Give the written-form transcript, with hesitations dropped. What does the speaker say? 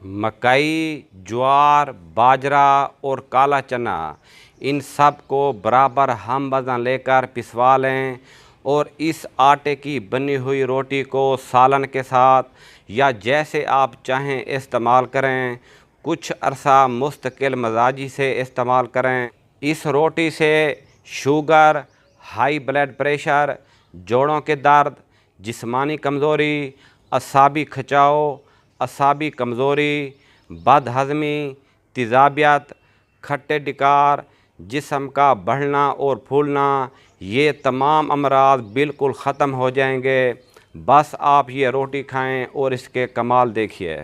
मकई, ज्वार, बाजरा और काला चना, इन सब को बराबर हम वज़न लेकर पिसवा लें और इस आटे की बनी हुई रोटी को सालन के साथ या जैसे आप चाहें इस्तेमाल करें। कुछ अरसा मुस्तकिल मजाजी से इस्तेमाल करें। इस रोटी से शुगर, हाई ब्लड प्रेशर, जोड़ों के दर्द, जिस्मानी कमज़ोरी, असाबी खिंचाव, असाबी कमज़ोरी, बदहज़मी, तेज़ाबियत, खट्टे डिकार, जिस्म का बढ़ना और फूलना, ये तमाम अमराज बिल्कुल ख़त्म हो जाएंगे। बस आप ये रोटी खाएं और इसके कमाल देखिए।